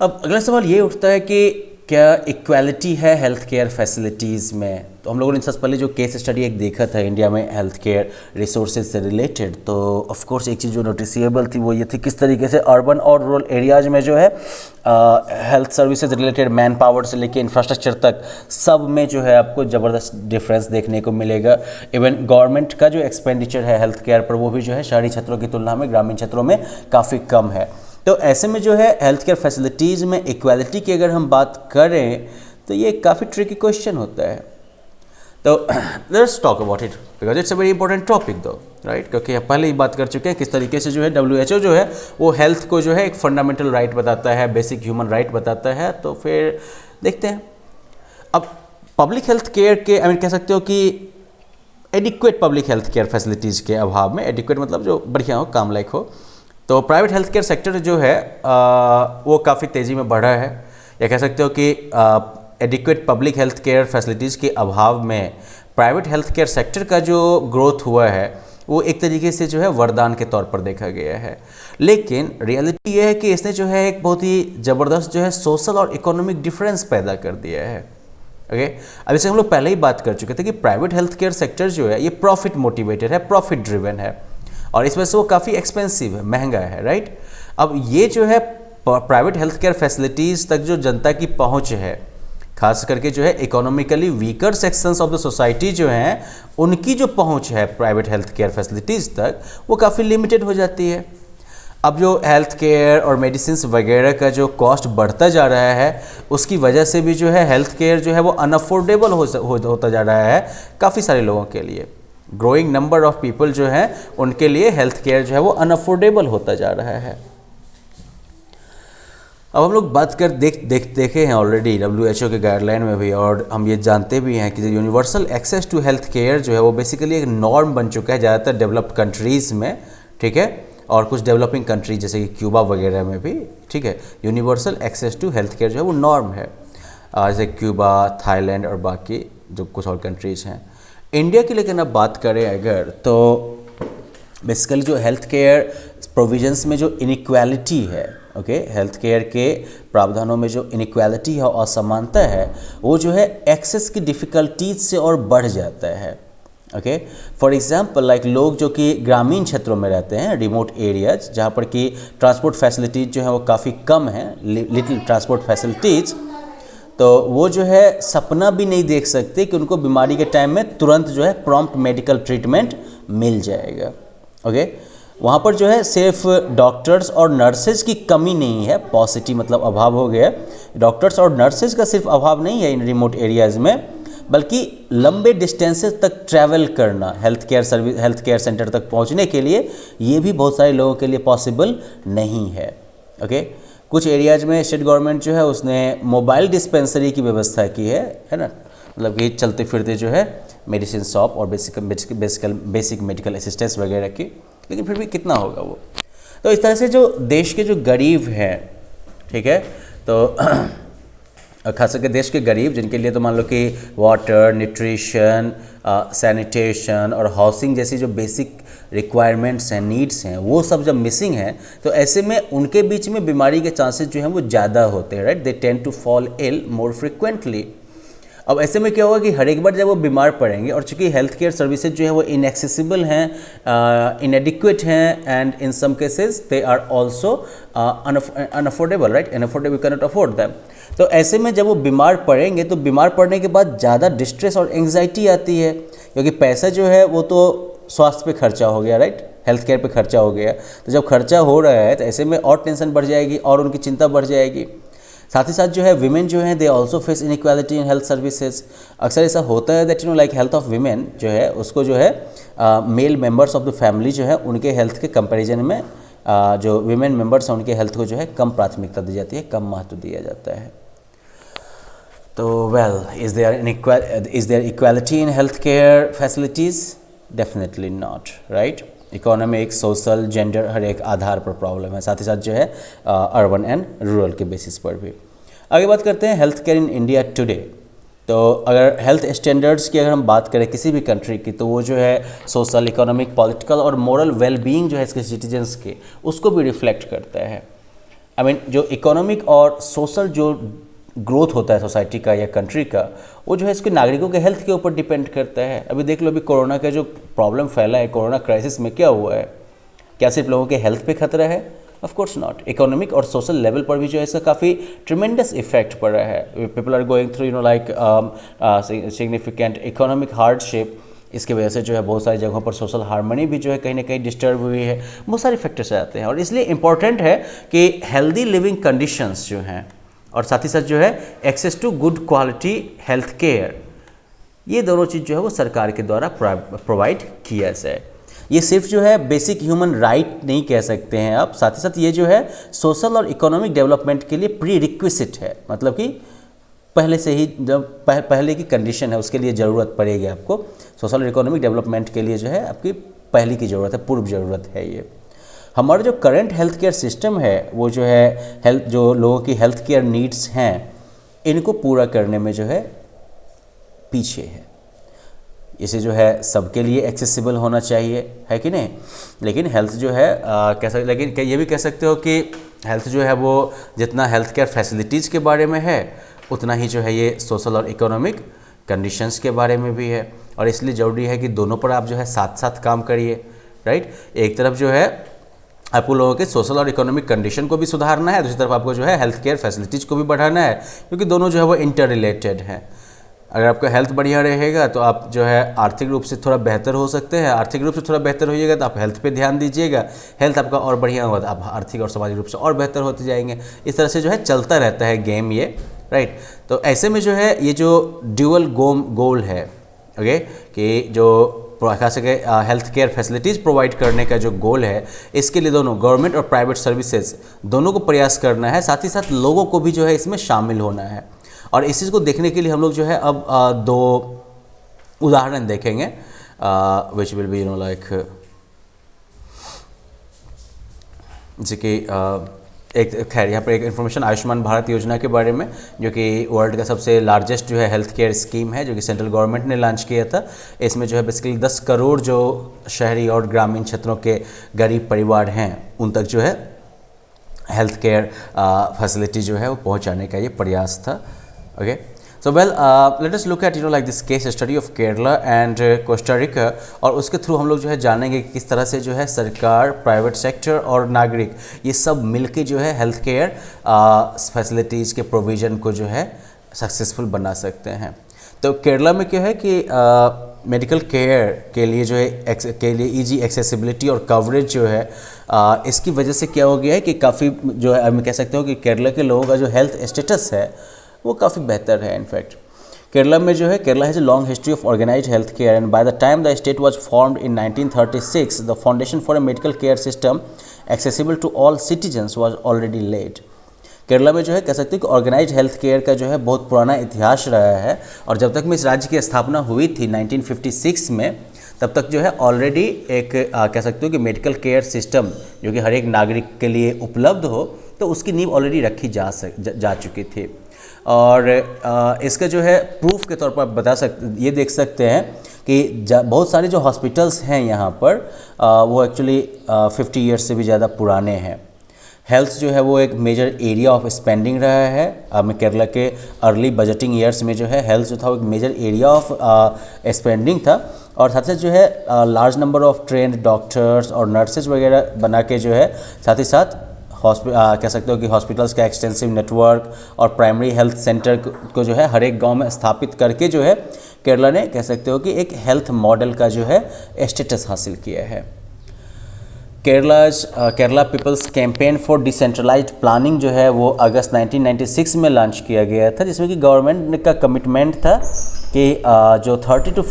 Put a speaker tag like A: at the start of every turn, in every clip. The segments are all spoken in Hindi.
A: अब अगला सवाल ये उठता है कि क्या इक्वालिटी है हेल्थ केयर फैसिलिटीज़ में। तो हम लोगों ने सबसे पहले जो केस स्टडी एक देखा था इंडिया में हेल्थ केयर रिसोर्सेज से रिलेटेड, तो ऑफ कोर्स एक चीज़ जो नोटिसेबल थी वो ये थी किस तरीके से अर्बन और रूरल एरियाज में जो है health services related man power से लेके इंफ्रास्ट्रक्चर तक सब में जो है आपको ज़बरदस्त डिफरेंस देखने को मिलेगा। इवन गवर्नमेंट का जो एक्सपेंडिचर है हेल्थ केयर पर वो भी जो है शहरी क्षेत्रों की तुलना में ग्रामीण क्षेत्रों में काफ़ी कम है। तो ऐसे में जो है हेल्थ केयर फैसिलिटीज़ में इक्वालिटी की अगर हम बात करें तो ये काफ़ी ट्रिकी क्वेश्चन होता है। तो let's talk about it because it's a very important topic दो, राइट, क्योंकि आप पहले ही बात कर चुके हैं किस तरीके से जो है WHO जो है वो हेल्थ को जो है एक फंडामेंटल राइट बताता है, बेसिक ह्यूमन राइट बताता है। तो फिर देखते हैं अब पब्लिक हेल्थ केयर के कह सकते हो कि adequate public health care facilities के अभाव में, एडिक्वेट मतलब जो बढ़िया हो, काम लायक हो, तो प्राइवेट हेल्थ केयर सेक्टर जो है वो काफ़ी तेज़ी में बढ़ा है। या कह सकते हो कि adequate public health care facilities के अभाव में प्राइवेट हेल्थ केयर सेक्टर का जो ग्रोथ हुआ है वो एक तरीके से जो है वरदान के तौर पर देखा गया है। लेकिन रियलिटी ये है कि इसने जो है एक बहुत ही ज़बरदस्त जो है सोशल और इकोनॉमिक डिफरेंस पैदा कर दिया है। ओके, अब इसे हम लोग पहले ही बात कर चुके थे कि प्राइवेट हेल्थ केयर सेक्टर जो है ये प्रॉफिट मोटिवेटेड है, प्रॉफिट ड्रिवन है और इसमें से वो काफ़ी एक्सपेंसिव है, महंगा है, राइट। अब ये जो है प्राइवेट हेल्थ केयर फैसिलिटीज़ तक जो जनता की पहुंच है, खास करके जो है economically weaker sections of the society जो हैं उनकी जो पहुंच है प्राइवेट हेल्थ केयर फैसिलिटीज़ तक वो काफ़ी लिमिटेड हो जाती है। अब जो हेल्थ केयर और मेडिसिन वगैरह का जो कॉस्ट बढ़ता जा रहा है उसकी वजह से भी जो है हेल्थ केयर जो है वो अनअफोर्डेबल होता जा रहा है काफ़ी सारे लोगों के लिए। ग्रोइंग नंबर ऑफ पीपल जो हैं उनके लिए हेल्थ केयर जो है वो अनअफोर्डेबल होता जा रहा है। अब हम लोग बात कर देखे हैं ऑलरेडी WHO के गाइडलाइन में भी, और हम ये जानते भी हैं कि universal access to health care जो है वो बेसिकली एक नॉर्म बन चुका है ज़्यादातर डेवलप्ड कंट्रीज़ में, ठीक है, और कुछ डेवलपिंग कंट्री जैसे कि क्यूबा वगैरह में भी, ठीक है, universal access to health care जो है वो नॉर्म है, जैसे क्यूबा, थाईलैंड और बाकी जो कुछ और कंट्रीज़ हैं। इंडिया की लेकिन अब बात करें अगर, तो बेसिकली जो हेल्थ केयर प्रोविजंस में जो इनइक्वालिटी है, ओके, हेल्थ केयर के प्रावधानों में जो इनइक्वालिटी है और असमानता है वो जो है एक्सेस की डिफ़िकल्टीज से और बढ़ जाता है। ओके, फॉर एग्जांपल लाइक लोग जो कि ग्रामीण क्षेत्रों में रहते हैं, रिमोट एरियाज जहाँ पर कि ट्रांसपोर्ट फैसिलिटीज़ जो है वो काफ़ी कम है, लिटिल ट्रांसपोर्ट फैसिलिटीज़, तो वो जो है सपना भी नहीं देख सकते कि उनको बीमारी के टाइम में तुरंत जो है प्रॉम्प्ट मेडिकल ट्रीटमेंट मिल जाएगा। ओके, वहाँ पर जो है सिर्फ डॉक्टर्स और नर्सेज की कमी नहीं है, पॉसिटी मतलब अभाव हो गया, डॉक्टर्स और नर्सेज का सिर्फ अभाव नहीं है इन रिमोट एरियाज़ में, बल्कि लंबे डिस्टेंसेस तक ट्रैवल करना हेल्थ केयर सेंटर तक पहुँचने के लिए ये भी बहुत सारे लोगों के लिए पॉसिबल नहीं है। ओके, कुछ एरियाज में स्टेट गवर्नमेंट जो है उसने मोबाइल डिस्पेंसरी की व्यवस्था की है ना, मतलब कि चलते फिरते जो है मेडिसिन शॉप और बेसिक मेडिकल असिस्टेंस वगैरह की, लेकिन फिर भी कितना होगा वो। तो इस तरह से जो देश के जो गरीब हैं, ठीक है, तो खास करके देश के गरीब जिनके लिए तो मान लो कि वाटर, न्यूट्रिशन, सैनिटेशन और हाउसिंग जैसी जो बेसिक रिक्वायरमेंट्स हैं, नीड्स हैं, वो सब जब मिसिंग हैं तो ऐसे में उनके बीच में बीमारी के चांसेस जो हैं वो ज़्यादा होते हैं, right, they tend to fall ill more frequently. अब ऐसे में क्या होगा कि हर एक बार जब वो बीमार पड़ेंगे, और चूंकि हेल्थ केयर सर्विसेज जो है वो इनएक्सेसिबल हैं, इनएडिक्वेट हैं, and in some cases they are also unaffordable, right, unaffordable, can not afford them. तो ऐसे में जब वो बीमार पड़ेंगे तो बीमार पड़ने के बाद ज़्यादा डिस्ट्रेस और एंग्जाइटी आती है, क्योंकि पैसा जो है वो तो स्वास्थ्य पे खर्चा हो गया, राइट, हेल्थ केयर पे खर्चा हो गया। तो जब खर्चा हो रहा है तो ऐसे में और टेंशन बढ़ जाएगी और उनकी चिंता बढ़ जाएगी। साथ ही साथ जो है विमेन जो है they also face inequality in health services. अक्सर ऐसा होता है that like health of women जो है उसको जो है male members of the family जो है उनके हेल्थ के कंपैरिजन में जो विमेन मेंबर्स हैं उनके हेल्थ को जो है कम प्राथमिकता दी जाती है, कम महत्व दिया जाता है। तो well, is there equality in health care facilities? Definitely not, right. Economic, social, gender हर एक आधार पर प्रॉब्लम है, साथ ही साथ जो है अर्बन एंड रूरल के बेसिस पर भी। आगे बात करते हैं health care in India today. तो अगर हेल्थ स्टैंडर्ड्स की अगर हम बात करें किसी भी कंट्री की, तो वो जो है सोशल, इकोनॉमिक, पॉलिटिकल और मोरल वेलबींग जो है इसके सिटीजन्स के, उसको भी रिफ्लेक्ट करता है। आई मीन जो इकोनॉमिक और सोशल जो ग्रोथ होता है सोसाइटी का या कंट्री का, वो जो है इसके नागरिकों के हेल्थ के ऊपर डिपेंड करता है। अभी देख लो, अभी कोरोना का जो प्रॉब्लम फैला है, कोरोना क्राइसिस में क्या हुआ है, क्या सिर्फ लोगों के हेल्थ पे खतरा है? Of course not. इकोनॉमिक और सोशल लेवल पर भी जो है इसका काफ़ी ट्रिमेंडस इफेक्ट पड़ रहा है। People are going through like significant economic hardship. इसकी वजह से जो है बहुत सारी जगहों पर सोशल हार्मनी भी जो है कहीं ना कहीं डिस्टर्ब हुई है। बहुत सारे फैक्टर्स आते हैं और इसलिए इम्पॉर्टेंट है कि हेल्दी लिविंग कंडीशंस जो हैं और साथ ही साथ जो है access to good quality health care, ये दोनों चीज़ जो है वो सरकार के द्वारा प्रोवाइड किया जाए। ये सिर्फ जो है बेसिक ह्यूमन राइट नहीं कह सकते हैं आप, साथ ही साथ ये जो है सोशल और इकोनॉमिक डेवलपमेंट के लिए प्री रिक्विजिट है। मतलब कि पहले से ही जब पहले की कंडीशन है, उसके लिए ज़रूरत पड़ेगी आपको। सोशल और इकोनॉमिक डेवलपमेंट के लिए जो है आपकी पहले की ज़रूरत है, पूर्व ज़रूरत है। ये हमारा जो करंट हेल्थ केयर सिस्टम है वो जो है जो लोगों की हेल्थ केयर नीड्स हैं, इनको पूरा करने में जो है पीछे है। इसे जो है सबके लिए एक्सेसिबल होना चाहिए, है कि नहीं? लेकिन हेल्थ जो है लेकिन ये भी कह सकते हो कि हेल्थ जो है वो जितना हेल्थ केयर फैसिलिटीज़ के बारे में है, उतना ही जो है ये सोशल और इकोनॉमिक कंडीशंस के बारे में भी है। और इसलिए ज़रूरी है कि दोनों पर आप जो है साथ साथ काम करिए, राइट? एक तरफ जो है आपको लोगों के सोशल और इकोनॉमिक कंडीशन को भी सुधारना है, दूसरी तरफ आपको जो है हेल्थ केयर फैसिलिटीज़ को भी बढ़ाना है, क्योंकि दोनों जो है वो इंटर रिलेटेड हैं। अगर आपका हेल्थ बढ़िया रहेगा तो आप जो है आर्थिक रूप से थोड़ा बेहतर हो सकते हैं, आर्थिक रूप से थोड़ा बेहतर होइएगा तो आप हेल्थ पे ध्यान दीजिएगा, हेल्थ आपका और बढ़िया होगा तो आप आर्थिक और सामाजिक रूप से और बेहतर होते जाएंगे। इस तरह से जो है चलता रहता है गेम ये, राइट? तो ऐसे में जो है ये जो ड्यूअल गोल है, ओके, कि जो खास करके हेल्थ केयर फैसिलिटीज़ प्रोवाइड करने का जो गोल है, इसके लिए दोनों गवर्नमेंट और प्राइवेट सर्विसेज दोनों को प्रयास करना है, साथ ही साथ लोगों को भी जो है इसमें शामिल होना है। और इस चीज़ को देखने के लिए हम लोग जो है अब दो उदाहरण देखेंगे, विच विल बी लाइक जैसे कि एक खैर यहाँ पर एक इन्फॉर्मेशन आयुष्मान भारत योजना के बारे में, जो कि वर्ल्ड का सबसे लार्जेस्ट जो है हेल्थ केयर स्कीम है, जो कि सेंट्रल गवर्नमेंट ने लॉन्च किया था। इसमें जो है बेसिकली 10 करोड़ जो शहरी और ग्रामीण क्षेत्रों के गरीब परिवार हैं, उन तक जो है हेल्थ केयर फैसिलिटी जो है वो पहुँचाने का ये प्रयास था। Okay, so well, let us look at like this case study of Kerala and Costa Rica, और उसके थ्रू हम लोग जो है जानेंगे कि किस तरह से जो है सरकार, प्राइवेट सेक्टर और नागरिक ये सब मिलके जो है हेल्थ केयर फैसिलिटीज़ के प्रोविज़न को जो है सक्सेसफुल बना सकते हैं। तो केरला में क्या है कि मेडिकल केयर के लिए जो है ईजी एक्सेसिबिलिटी और कवरेज जो है इसकी वजह से क्या हो गया है कि काफ़ी जो है हम कह सकते हो कि केरला के लोगों का जो हेल्थ स्टेटस है वो काफ़ी बेहतर है। इनफैक्ट केरला में जो है Kerala has a long history of organised health care and by the time the state was formed in 1936 the foundation for a medical care system accessible to all citizens was already laid. Kerala में जो है कह सकते हैं कि ऑर्गेनाइज्ड हेल्थ केयर का जो है बहुत पुराना इतिहास रहा है, और जब तक में इस राज्य की स्थापना हुई थी 1956 में, तब तक जो है ऑलरेडी एक कह सकते हो कि मेडिकल केयर सिस्टम जो कि हर एक नागरिक के लिए उपलब्ध हो, तो उसकी नींव ऑलरेडी रखी जा चुकी थी। और इसका जो है प्रूफ के तौर पर आप ये देख सकते हैं कि बहुत सारे जो हॉस्पिटल्स हैं यहाँ पर वो एक्चुअली 50 ईयर्स से भी ज़्यादा पुराने हैं। हेल्थ जो है वो एक मेजर एरिया ऑफ स्पेंडिंग रहा है। केरला के अर्ली बजटिंग ईयर्स में जो है हेल्थ जो था वो एक मेजर एरिया ऑफ स्पेंडिंग था, और साथ साथ जो है large number of trend doctors और नर्सेज वगैरह बना के जो है साथ ही साथ कह सकते हो कि हॉस्पिटल्स का एक्सटेंसिव नेटवर्क और प्राइमरी हेल्थ सेंटर को जो है हर एक गांव में स्थापित करके जो है केरला ने कह सकते हो कि एक हेल्थ मॉडल का जो है स्टेटस हासिल किया है। Kerala people's campaign for decentralised planning जो है वो अगस्त 1996 में लॉन्च किया गया था, जिसमें कि गवर्नमेंट का कमिटमेंट था कि जो 35 to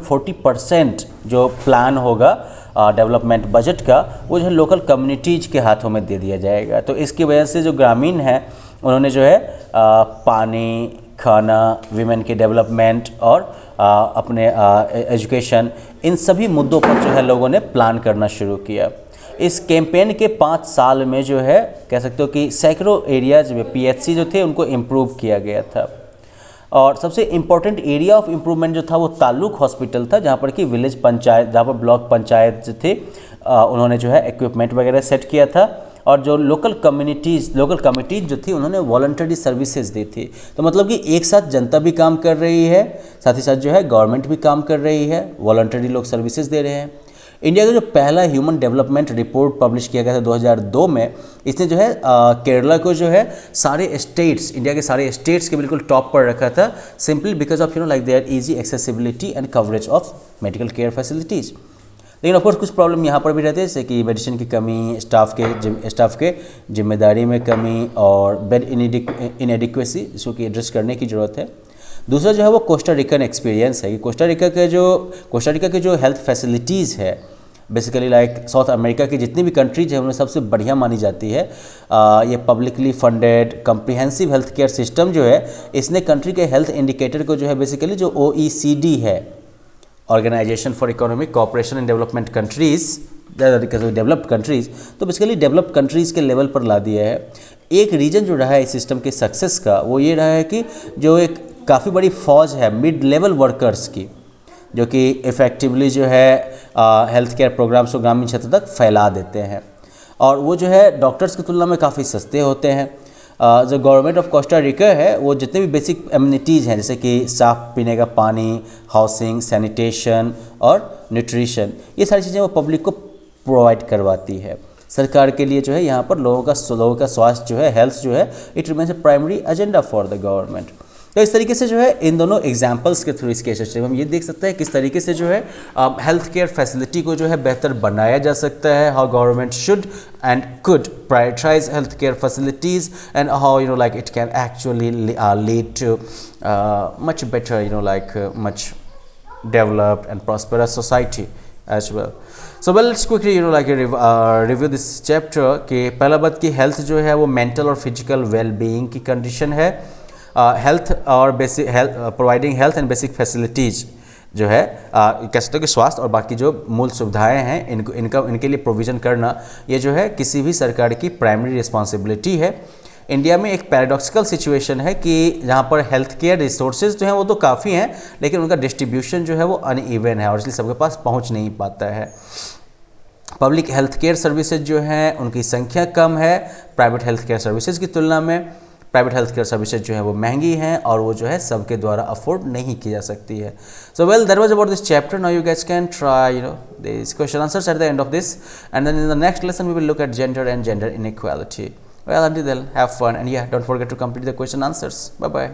A: 40% जो प्लान होगा डेवलपमेंट बजट का, वो जो है लोकल कम्युनिटीज़ के हाथों में दे दिया जाएगा। तो इसकी वजह से जो ग्रामीण हैं उन्होंने जो है पानी, खाना, वीमेन के डेवलपमेंट और अपने एजुकेशन, इन सभी मुद्दों पर जो है लोगों ने प्लान करना शुरू किया। इस कैंपेन के 5 साल में जो है कह सकते हो कि सैकड़ों एरियाज में PHC जो थे उनको इम्प्रूव किया गया था, और सबसे इम्पोर्टेंट एरिया ऑफ इम्प्रूवमेंट जो था वो ताल्लुक हॉस्पिटल था, जहाँ पर कि विलेज पंचायत, जहाँ पर ब्लॉक पंचायत जो थे उन्होंने जो है इक्विपमेंट वगैरह सेट किया था, और जो लोकल कमिटीज़ जो थी उन्होंने वॉलंटरी सर्विसेज दी थी। तो मतलब कि एक साथ जनता भी काम कर रही है, साथ ही साथ जो है गवर्नमेंट भी काम कर रही है, वॉलंटरी लोग सर्विसेज दे रहे हैं। इंडिया का जो पहला ह्यूमन डेवलपमेंट रिपोर्ट पब्लिश किया गया था 2002 में, इसने जो है केरला को जो है सारे स्टेट्स, इंडिया के सारे स्टेट्स के बिल्कुल टॉप पर रखा था, simply because of like their easy accessibility and coverage of medical care facilities. लेकिन ऑफकोर्स कुछ प्रॉब्लम यहाँ पर भी रहते हैं, जैसे कि मेडिसिन की कमी, स्टाफ के जिम्मेदारी में कमी और बेड इनएडिक्वेसी, जिसको कि एड्रेस करने की ज़रूरत है। दूसरा जो है वो कोस्टा रिकन एक्सपीरियंस है कि कोस्टा रिका के जो हेल्थ फैसिलिटीज़ है, बेसिकली लाइक साउथ अमेरिका की जितनी भी कंट्रीज है उनमें सबसे बढ़िया मानी जाती है। ये publicly funded comprehensive health care system जो है, इसने कंट्री के हेल्थ इंडिकेटर को जो है बेसिकली जो OECD है, organisation for economic cooperation and development countries, developed countries, तो बेसिकली डेवलप्ड कंट्रीज़ के लेवल पर ला दिया है। एक रीज़न जो रहा है इस सिस्टम के सक्सेस का वो ये रहा है कि जो एक काफ़ी बड़ी फौज है मिड लेवल वर्कर्स की, जो कि इफ़ेक्टिवली जो है हेल्थ केयर प्रोग्राम्स को ग्रामीण क्षेत्र तक फैला देते हैं, और वो जो है डॉक्टर्स की तुलना में काफ़ी सस्ते होते हैं। जो गवर्नमेंट ऑफ कोस्टा रिका है वो जितने भी बेसिक एमिनिटीज़ हैं, जैसे कि साफ पीने का पानी, हाउसिंग, सैनिटेशन और न्यूट्रिशन, ये सारी चीज़ें वो पब्लिक को प्रोवाइड करवाती है। सरकार के लिए जो है यहाँ पर लोगों का स्वास्थ्य जो है, हेल्थ जो है, it remains A primary agenda for the government. तो इस तरीके से जो है इन दोनों एग्जाम्पल्स के थ्रू इस केस स्टडी में हम ये देख सकते हैं किस तरीके से जो है हेल्थ केयर फैसिलिटी को जो है बेहतर बनाया जा सकता है, how government should and could prioritise health care facilities and how like it can actually lead to much better like much developed and prosperous society as well. So well let's quickly like review this chapter कि पहला बात कि हेल्थ जो है वो मेंटल और फिजिकल वेलबीइंग की कंडीशन है। हेल्थ और basic health providing health and basic facilities जो है कह सकते हो कि स्वास्थ्य और बाकी जो मूल सुविधाएं हैं इनके लिए प्रोविज़न करना, ये जो है किसी भी सरकार की प्राइमरी रिस्पॉन्सिबिलिटी है। इंडिया में एक पैराडॉक्सिकल सिचुएशन है कि जहाँ पर हेल्थ केयर रिसोर्सेज जो हैं वो तो काफ़ी हैं, लेकिन उनका डिस्ट्रीब्यूशन जो है वो अनइवन है और इसलिए सबके पास पहुँच नहीं पाता है। पब्लिक हेल्थ केयर सर्विसेज जो हैं उनकी संख्या कम है प्राइवेट हेल्थ केयर सर्विसेज की तुलना में। प्राइवेट हेल्थ केयर सर्विसेज जो है वो महंगी हैं और वो जो है सबके द्वारा अफोर्ड नहीं की जा सकती है। So well that was about this chapter. Now you guys can try this question answers at the end of this, and then in the next lesson we will look at gender and gender inequality. Well, until then, have fun, and yeah, don't forget to complete the question answers. Bye bye.